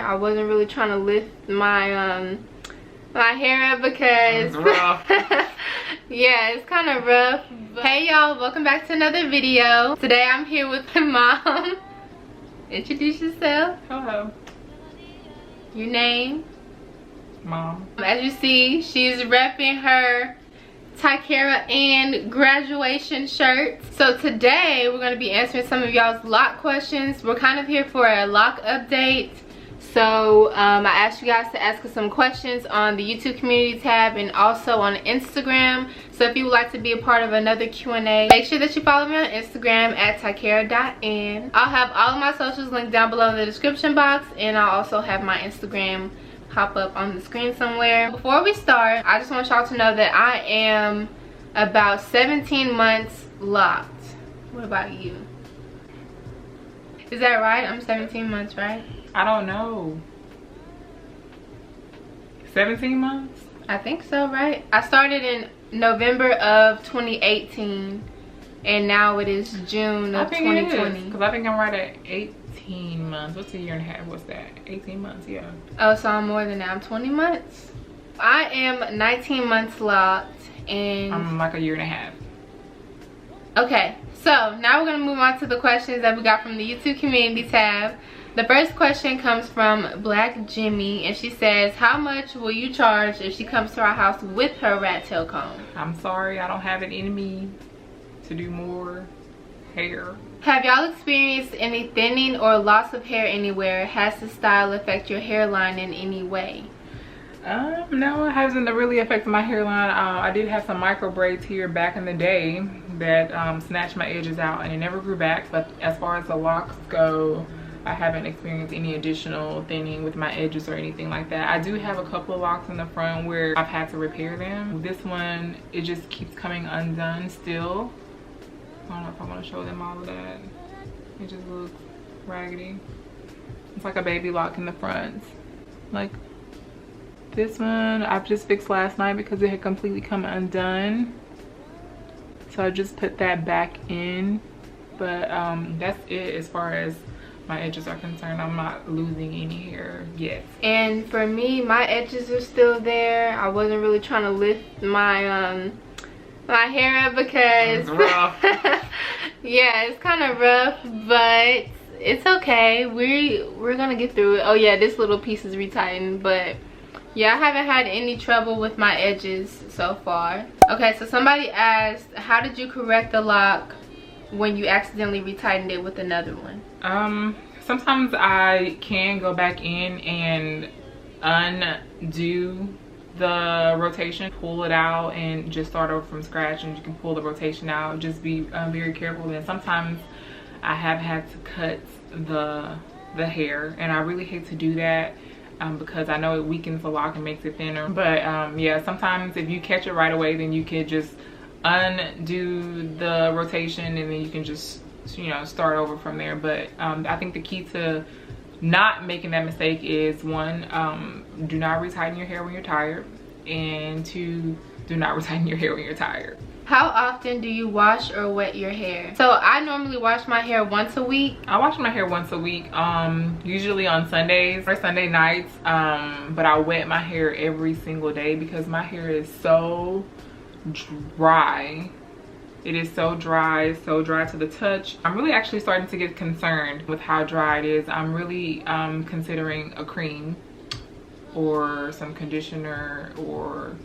I wasn't really trying to lift my my hair up because it's rough. yeah, it's kind of rough. Hey y'all, welcome back to another video. Today I'm here with my mom. Introduce yourself. Hello. Your name? Mom. As you see, she's repping her TyKara and graduation shirt. So today we're going to be answering some of y'all's lock questions. We're kind of here for a lock update. So I asked you guys to ask us some questions on the YouTube community tab and also on Instagram. So if you would like to be a part of another Q&A, make sure that you follow me on Instagram at TyKara.Ann. I'll have all of my socials linked down below in the description box, and I'll also have my Instagram pop up on the screen somewhere. Before we start, I just want y'all to know that I am about 17 months locked. What about you? Is that right? I'm 17 months, right? I don't know. 17 months? I think so, right? I started in November of 2018 and now it is June of 2020. Because I think I'm right at 18 months. What's a year and a half? What's that? 18 months, yeah. Oh, so I'm more than that. I'm 20 months. I am 19 months locked and I'm like a year and a half. Okay, so now we're gonna move on to the questions that we got from the YouTube community tab. The first question comes from Black Jimmy, and she says, how much will you charge if she comes to our house with her rat tail comb? I'm sorry, I don't have it in me to do more hair. Have y'all experienced any thinning or loss of hair anywhere? Has the style affect your hairline in any way? No, it hasn't really affected my hairline. I did have some micro braids here back in the day that snatched my edges out and it never grew back. But as far as the locks go, I haven't experienced any additional thinning with my edges or anything like that. I do have a couple of locks in the front where I've had to repair them. This one, it just keeps coming undone still. I don't know if I want to show them all of that. It just looks raggedy. It's like a baby lock in the front. Like this one, I've just fixed last night because it had completely come undone. So I just put that back in. But that's it as far as my edges are concerned. I'm not losing any hair yet. And for me, my edges are still there. I wasn't really trying to lift my my hair up because it's rough. yeah, it's kind of rough, but it's okay. We're gonna get through it. Oh yeah, this little piece is retightened, but yeah, I haven't had any trouble with my edges so far. Okay, so somebody asked, how did you correct the lock when you accidentally retightened it with another one? Sometimes I can go back in and undo the rotation, pull it out and just start over from scratch, and you can pull the rotation out. Just be very careful. And sometimes I have had to cut the hair, and I really hate to do that because I know it weakens the lock and makes it thinner. But yeah, sometimes if you catch it right away, then you can just undo the rotation and then you can just, you know, start over from there. But I think the key to not making that mistake is, one, do not retighten your hair when you're tired, and two, do not retighten your hair when you're tired. How often do you wash or wet your hair? So I normally wash my hair once a week. I wash my hair once a week, usually on Sundays or Sunday nights, but I wet my hair every single day because my hair is so dry. It is so dry to the touch. I'm really actually starting to get concerned with how dry it is. I'm really considering a cream or some conditioner or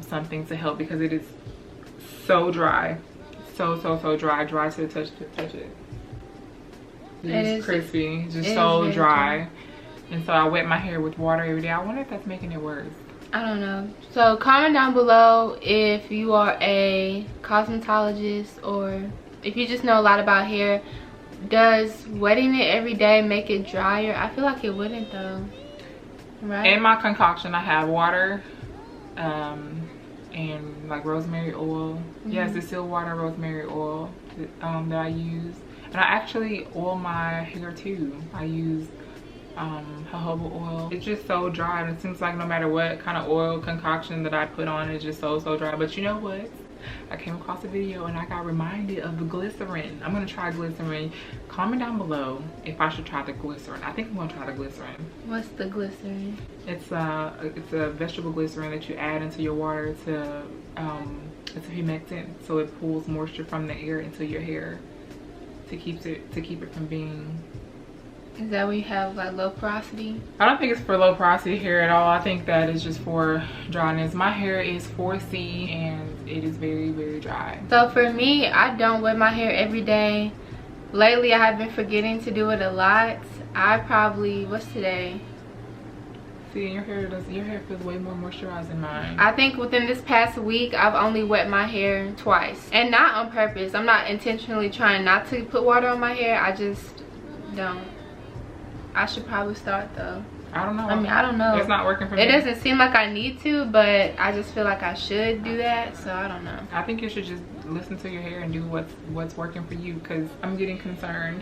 something to help, because it is so dry. So dry to the touch. It's crispy. It's just so dry. And so I wet my hair with water every day. I wonder if that's making it worse. I don't know. So comment down below if you are a cosmetologist or if you just know a lot about hair. Does wetting it every day make it drier? I feel like it wouldn't though, right? In my concoction I have water and like rosemary oil. Yes, distilled water, rosemary oil that I use. And I actually oil my hair too. I use jojoba oil. It's just so dry, and it seems like no matter what kind of oil concoction that I put on, it's just so dry. But you know what, I came across a video and I got reminded of the glycerin. I'm gonna try glycerin. Comment down below if I should try the glycerin. I think I'm gonna try the glycerin. What's the glycerin? It's a vegetable glycerin that you add into your water to it's a humectant, so it pulls moisture from the air into your hair to keep it from being. Is that when you have like low porosity? I don't think it's for low porosity hair at all. I think that is just for dryness. My hair is 4C and it is very, very dry. So for me, I don't wet my hair every day. Lately, I have been forgetting to do it a lot. I probably, what's today? See, your hair feels way more moisturized than mine. I think within this past week, I've only wet my hair twice. And not on purpose. I'm not intentionally trying not to put water on my hair. I just don't. I should probably start though. I don't know. I mean, I don't know. It's not working for me. It doesn't seem like I need to, but I just feel like I should do that, so I don't know. I think you should just listen to your hair and do what's working for you, because I'm getting concerned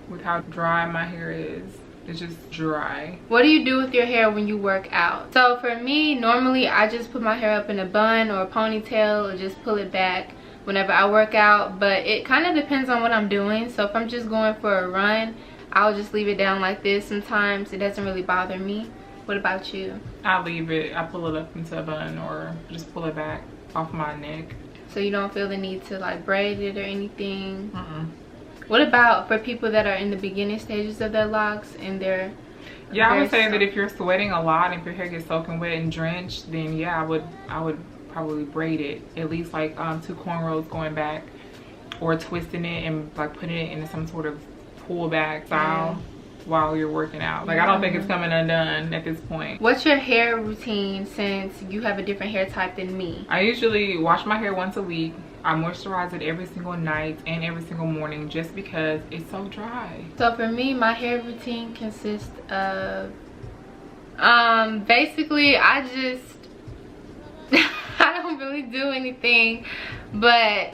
with how dry my hair is. It's just dry. What do you do with your hair when you work out? So for me, normally I just put my hair up in a bun or a ponytail or just pull it back whenever I work out, but it kind of depends on what I'm doing. So if I'm just going for a run, I'll just leave it down like this. Sometimes it doesn't really bother me. What about you? I leave it. I pull it up into a bun or just pull it back off my neck. So you don't feel the need to like braid it or anything? What about for people that are in the beginning stages of their locks and they're I would say that if you're sweating a lot and if your hair gets soaking wet and drenched, then yeah, I would probably braid it. At least like 2 cornrows going back, or twisting it and like putting it into some sort of pull back style while you're working out. Like I don't think it's coming undone at this point. What's your hair routine since you have a different hair type than me? I usually wash my hair once a week. I moisturize it every single night and every single morning just because it's so dry. So for me, my hair routine consists of basically I just I don't really do anything, but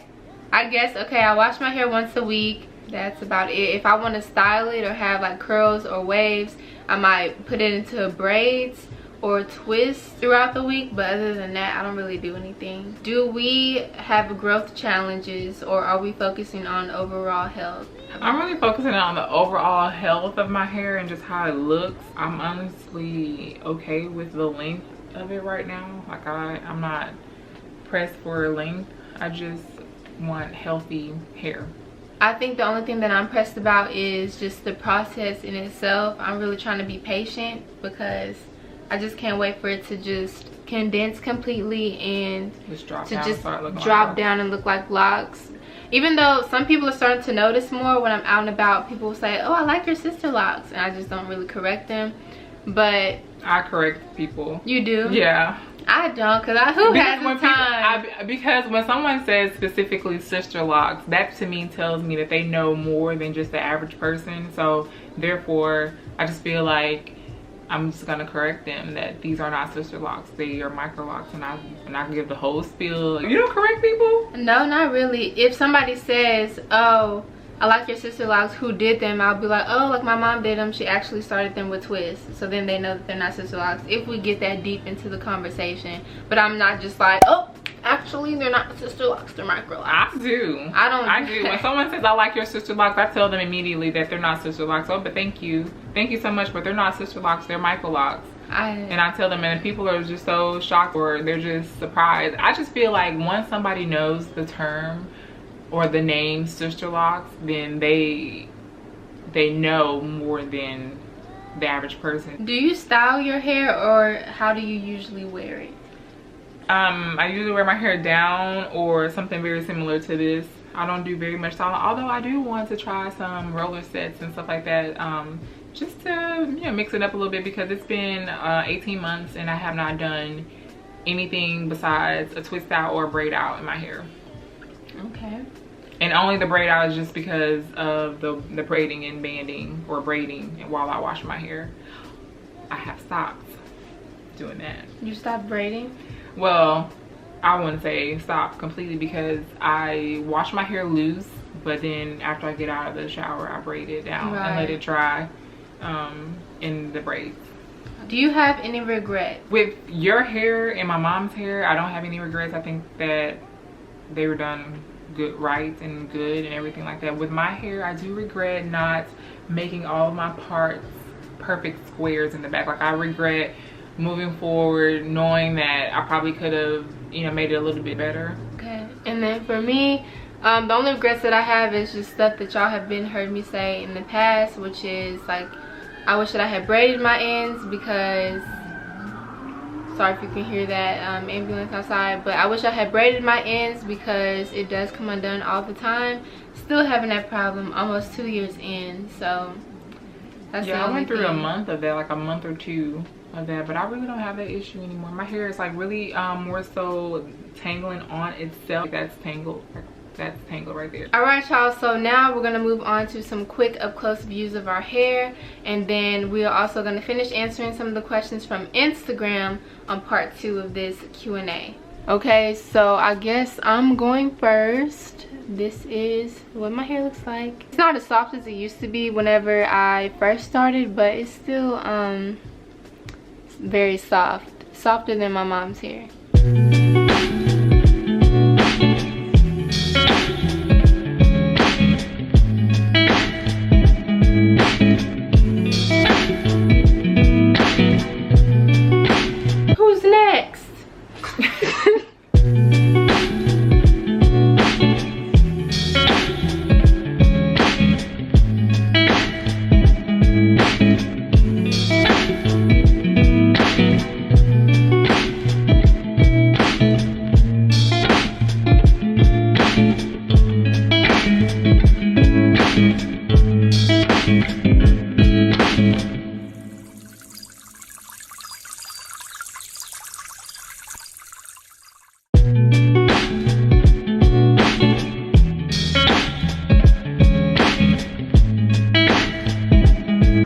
I guess I wash my hair once a week. That's about it. If I want to style it or have like curls or waves, I might put it into braids or twists throughout the week, but other than that, I don't really do anything. Do we have growth challenges, or are we focusing on overall health? I'm really focusing on the overall health of my hair and just how it looks. I'm honestly okay with the length of it right now. Like I'm not pressed for length. I just want healthy hair. I think the only thing that I'm pressed about is just the process in itself. I'm really trying to be patient because I just can't wait for it to just condense completely and just drop down and look like locks. Even though some people are starting to notice more when I'm out and about, people will say, oh, I like your sister locks, and I just don't really correct them. But I correct people. You do? Yeah. I don't, because who has the time? Because when someone says specifically sister locks, that to me tells me that they know more than just the average person. So therefore, I just feel like I'm just gonna correct them that these are not sister locks, they are Microlocs, and I can give the whole spiel. You don't correct people? No, not really. If somebody says, oh, I like your sister locks, who did them? I'll be like, oh, like my mom did them. She actually started them with twists. So then they know that they're not sister locks if we get that deep into the conversation. But I'm not just like, oh, actually they're not sister locks, they're Microlocs. I do. I do. When someone says I like your sister locks, I tell them immediately that they're not sister locks. Oh, but thank you so much, but they're not sister locks, they're Microlocs. And I tell them, and people are just so shocked or they're just surprised. I just feel like once somebody knows the term or the name sister locks, then they know more than the average person. Do you style your hair, or how do you usually wear it? I usually wear my hair down or something very similar to this. I don't do very much styling, although I do want to try some roller sets and stuff like that, just to mix it up a little bit, because it's been 18 months and I have not done anything besides a twist out or a braid out in my hair. Okay. And only the braid out is just because of the braiding and banding or braiding while I wash my hair. I have stopped doing that. You stopped braiding? Well, I wouldn't say stop completely, because I wash my hair loose, but then after I get out of the shower, I braid it down and let it dry in the braids. Do you have any regret? With your hair and my mom's hair, I don't have any regrets. I think that they were done right and good and everything like that. With my hair, I do regret not making all of my parts perfect squares in the back. Like, I regret moving forward knowing that I probably could have, you know, made it a little bit better. Okay, and then for me, the only regrets that I have is just stuff that y'all have heard me say in the past, which is like, I wish that I had braided my ends, because, sorry if you can hear that ambulance outside, but I wish I had braided my ends because it does come undone all the time. Still having that problem almost 2 years in, so that's yeah, the only I went through thing. a month of that, like a month or two of that, but I really don't have that issue anymore. My hair is like really more so tangling on itself. That's tangled right there. All right, y'all, so now we're gonna move on to some quick up close views of our hair, and then we are also gonna finish answering some of the questions from Instagram on part 2 of this Q&A. Okay, so I guess I'm going first. This is what my hair looks like. It's not as soft as it used to be whenever I first started, but it's still very soft, softer than my mom's hair. Who's next?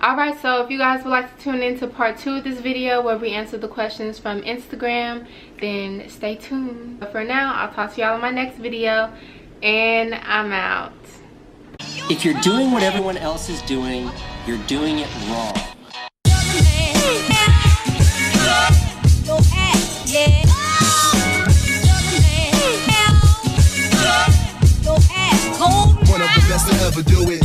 Alright, so if you guys would like to tune in to part 2 of this video where we answer the questions from Instagram, then stay tuned. But for now, I'll talk to y'all in my next video, and I'm out. If you're doing what everyone else is doing, you're doing it wrong. One of the best to ever do it.